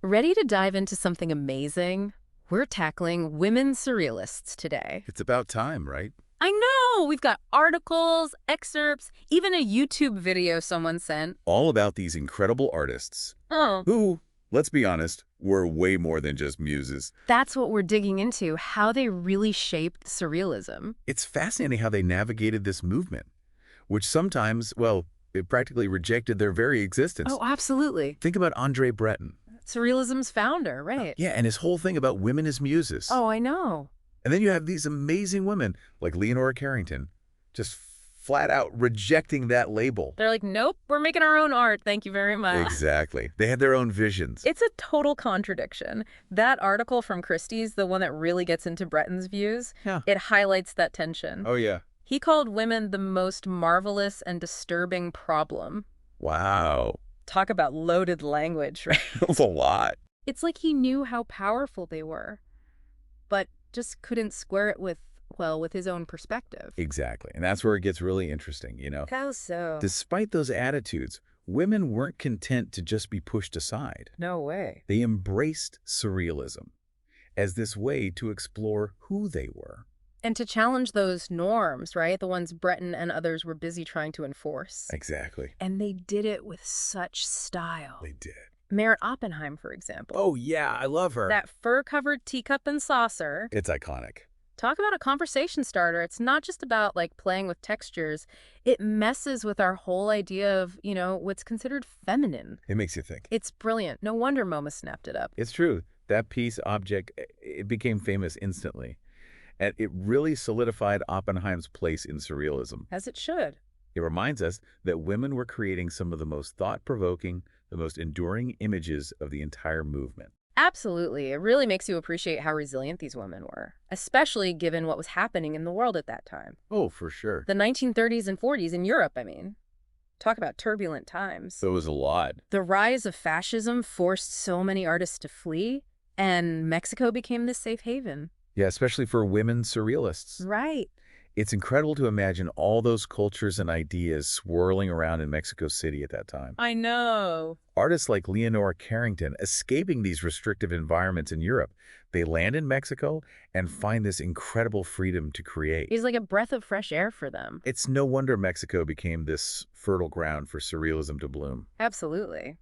Ready to dive into something amazing? We're tackling women surrealists today. It's about time, right? I know! We've got articles, excerpts, even a YouTube video someone sent. All about these incredible artists Oh. who, let's be honest, were way more than just muses. That's what we're digging into, how they really shaped surrealism. It's fascinating how they navigated this movement, which sometimes, well, it practically rejected their very existence. Oh, absolutely. Think about Andre Breton. Surrealism's founder, right? Yeah, and his whole thing about women as muses. Oh, I know. And then you have these amazing women like Leonor Carrington just flat out rejecting that label. They're like, nope, we're making our own art, thank you very much. Exactly. They had their own visions. It's a total contradiction. That article from Christie's, the one that really gets into Breton's views, it highlights that tension. Oh, yeah. He called women the most marvelous and disturbing problem. Wow. Talk about loaded language, right? That's a lot. It's like he knew how powerful they were, but just couldn't square it with, well, with his own perspective. Exactly. And that's where it gets really interesting, you know? How so? Despite those attitudes, women weren't content to just be pushed aside. No way. They embraced surrealism as this way to explore who they were. And to challenge those norms, right? The ones Breton and others were busy trying to enforce. Exactly. And they did it with such style. They did. Meret Oppenheim, for example. Oh, yeah, I love her. That fur-covered teacup and saucer. It's iconic. Talk about a conversation starter. It's not just about, like, playing with textures. It messes with our whole idea of, you know, what's considered feminine. It makes you think. It's brilliant. No wonder MoMA snapped it up. It's true. That piece, object, it became famous instantly. And it really solidified Oppenheim's place in surrealism. As it should. It reminds us that women were creating some of the most thought-provoking, the most enduring images of the entire movement. Absolutely. It really makes you appreciate how resilient these women were, especially given what was happening in the world at that time. Oh, for sure. The 1930s and 40s in Europe, I mean. Talk about turbulent times. It was a lot. The rise of fascism forced so many artists to flee, and Mexico became this safe haven. Yeah, especially for women surrealists. Right. It's incredible to imagine all those cultures and ideas swirling around in Mexico City at that time. I know. Artists like Leonor Carrington escaping these restrictive environments in Europe. They land in Mexico and find this incredible freedom to create. It's like a breath of fresh air for them. It's no wonder Mexico became this fertile ground for surrealism to bloom. Absolutely.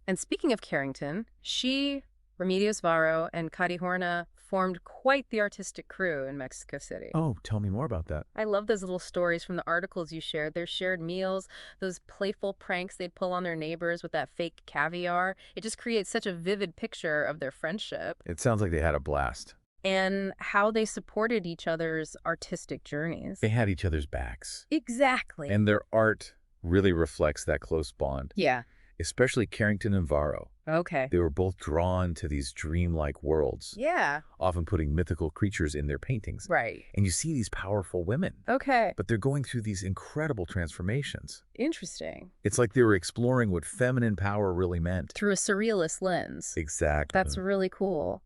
And speaking of Carrington, she, Remedios Varo, and Cady Horna formed quite the artistic crew in Mexico City. Oh, tell me more about that. I love those little stories from the articles you shared. Their shared meals, those playful pranks they'd pull on their neighbors with that fake caviar. It just creates such a vivid picture of their friendship. It sounds like they had a blast. And how they supported each other's artistic journeys. They had each other's backs. Exactly. And their art really reflects that close bond. Yeah. Especially Carrington and Varo. Okay. They were both drawn to these dreamlike worlds. Yeah. Often putting mythical creatures in their paintings. Right. And you see these powerful women. Okay. But they're going through these incredible transformations. Interesting. It's like they were exploring what feminine power really meant. Through a surrealist lens. Exactly. That's really cool.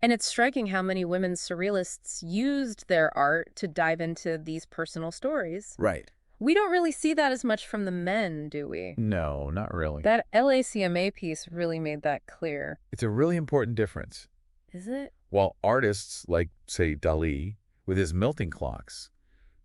And it's striking how many women surrealists used their art to dive into these personal stories. Right. We don't really see that as much from the men, do we? No, not really. That LACMA piece really made that clear. It's a really important difference. Is it? While artists like, say, Dali, with his melting clocks,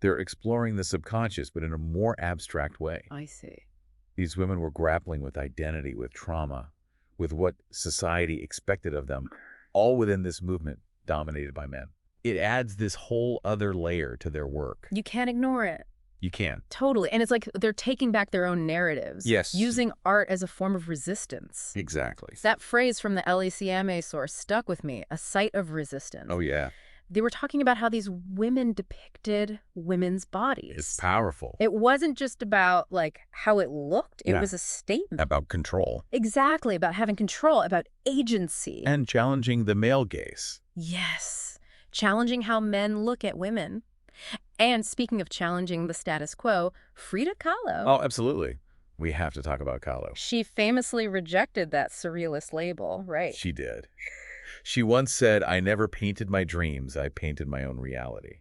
they're exploring the subconscious, but in a more abstract way. I see. These women were grappling with identity, with trauma, with what society expected of them, all within this movement dominated by men. It adds this whole other layer to their work. You can't ignore it. You can. Totally. And it's like they're taking back their own narratives. Yes. Using art as a form of resistance. Exactly. That phrase from the LACMA source stuck with me, a site of resistance. Oh, yeah. They were talking about how these women depicted women's bodies. It's powerful. It wasn't just about, like, how it looked. It Yeah. was a statement. About control. Exactly. About having control, about agency. And challenging the male gaze. Yes. Challenging how men look at women. And speaking of challenging the status quo, Frida Kahlo. Oh, absolutely. We have to talk about Kahlo. She famously rejected that surrealist label, right? She did. She once said, "I never painted my dreams, I painted my own reality."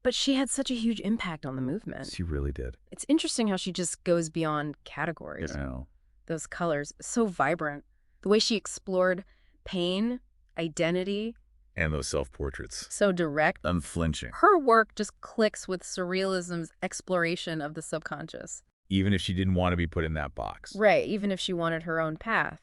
But she had such a huge impact on the movement. She really did. It's interesting how she just goes beyond categories. You know. Those colors, so vibrant, The way she explored pain, identity, And those self-portraits. so direct. Unflinching. Her work just clicks with surrealism's exploration of the subconscious. Even if she didn't want to be put in that box. Right, even if she wanted her own path.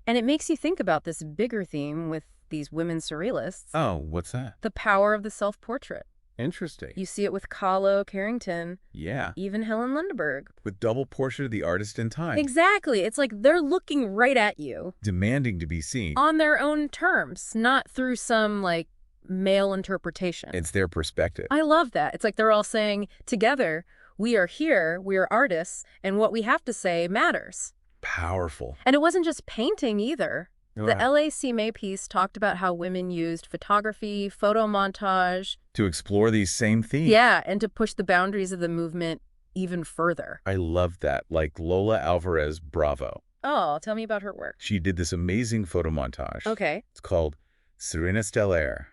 And it makes you think about this bigger theme with these women surrealists. Oh, what's that? The power of the self-portrait. Interesting. You see it with Kahlo, Carrington, Yeah. even Helen Lundeberg. With double portrait of the artist in time. Exactly. It's like they're looking right at you. Demanding to be seen. On their own terms, not through some, like, male interpretation. It's their perspective. I love that. It's like they're all saying, together, we are here, we are artists, and what we have to say matters. Powerful. And it wasn't just painting either. The Wow. LACMA piece talked about how women used photography, photo montage, To explore these same themes. yeah, and to push the boundaries of the movement even further. I love that. Like Lola Alvarez Bravo. Oh, tell me about her work. She did this amazing photo montage. Okay. It's called Sirena Stellaire,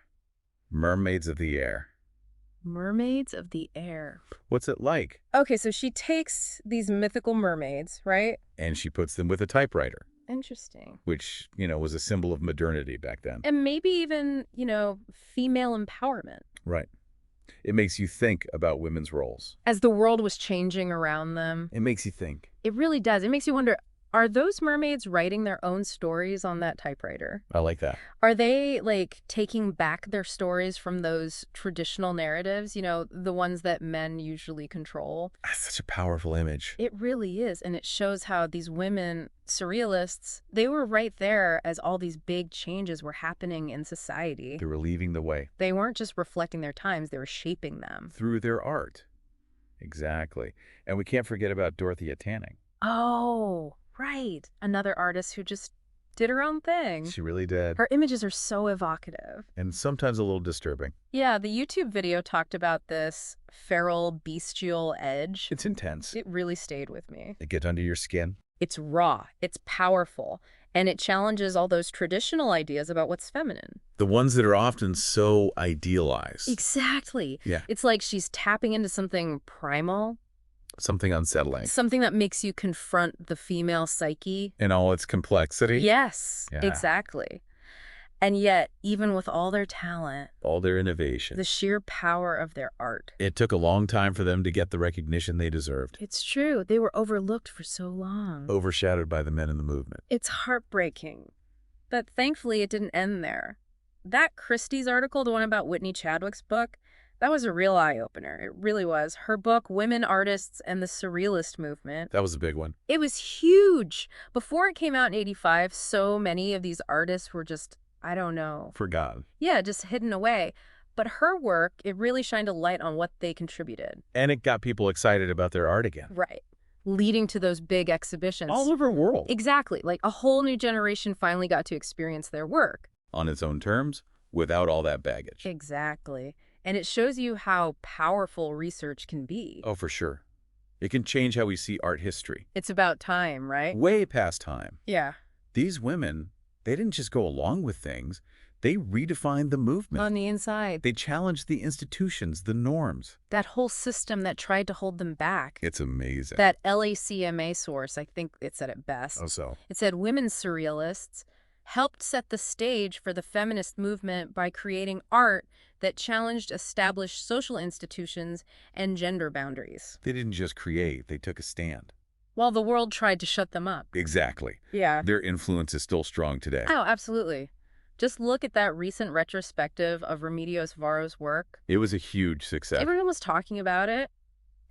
Mermaids of the Air. Mermaids of the Air. What's it like? Okay, so she takes these mythical mermaids, right? And she puts them with a typewriter, Interesting. which, was a symbol of modernity back then. And maybe even, female empowerment. Right. It makes you think about women's roles. As the world was changing around them, It makes you think. it really does. It makes you wonder, are those mermaids writing their own stories on that typewriter? I like that. Are they, like, taking back their stories from those traditional narratives, the ones that men usually control? That's such a powerful image. It really is, and it shows how these women, surrealists, they were right there as all these big changes were happening in society. They were leading the way. They weren't just reflecting their times, they were shaping them. Through their art. Exactly. And we can't forget about Dorothea Tanning. Oh, right. Another artist who just did her own thing. She really did. Her images are so evocative. And sometimes a little disturbing. Yeah, the YouTube video talked about this feral, bestial edge. It's intense. It really stayed with me. It gets under your skin. It's raw, it's powerful, and it challenges all those traditional ideas about what's feminine. The ones that are often so idealized. Exactly. Yeah. It's like she's tapping into something primal, Something unsettling. something that makes you confront the female psyche. In all its complexity. Yes, Yeah. exactly. And yet, even with all their talent, All their innovation. the sheer power of their art. It took a long time for them to get the recognition they deserved. It's true. They were overlooked for so long. Overshadowed by the men in the movement. It's heartbreaking. But thankfully, it didn't end there. That Christie's article, the one about Whitney Chadwick's book, that was a real eye-opener. It really was. Her book, Women Artists and the Surrealist Movement, That was a big one. it was huge. Before it came out in '85, so many of these artists were just, I don't know. Forgotten. Yeah, just hidden away. But her work, it really shined a light on what they contributed. And it got people excited about their art again. Right. Leading to those big exhibitions. All over the world. Exactly. Like a whole new generation finally got to experience their work. On its own terms, without all that baggage. Exactly. And it shows you how powerful research can be. Oh, for sure. It can change how we see art history. It's about time, right? Way past time. Yeah. These women, they didn't just go along with things. They redefined the movement. On the inside. They challenged the institutions, the norms. That whole system that tried to hold them back. It's amazing. That LACMA source, I think it said it best. Oh, so. It said women surrealists helped set the stage for the feminist movement by creating art that challenged established social institutions and gender boundaries, They didn't just create, they took a stand. while the world tried to shut them up. Exactly. Yeah. Their influence is still strong today. Oh, absolutely. Just look at that recent retrospective of Remedios Varo's work. It was a huge success. Everyone was talking about it.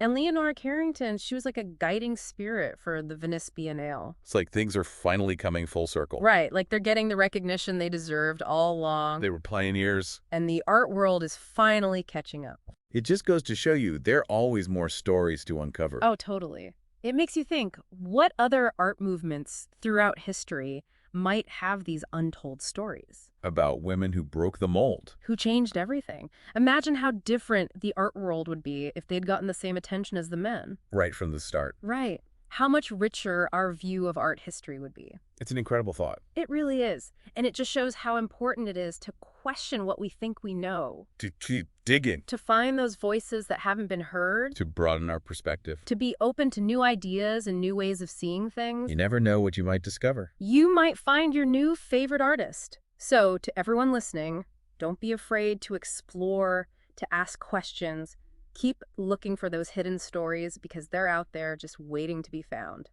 And Leonor Carrington, she was like a guiding spirit for the Venice Biennale. It's like things are finally coming full circle. Right, like they're getting the recognition they deserved all along. They were pioneers. And the art world is finally catching up. It just goes to show you there are always more stories to uncover. Oh, totally. It makes you think, what other art movements throughout history might have these untold stories? About women who broke the mold. Who changed everything. Imagine how different the art world would be if they'd gotten the same attention as the men. Right from the start. Right. How much richer our view of art history would be. It's an incredible thought. It really is. And it just shows how important it is to question what we think we know, To keep digging, to find those voices that haven't been heard, to broaden our perspective. to be open to new ideas and new ways of seeing things. You never know what you might discover. You might find your new favorite artist. So, to everyone listening, don't be afraid to explore, to ask questions. Keep looking for those hidden stories because they're out there just waiting to be found.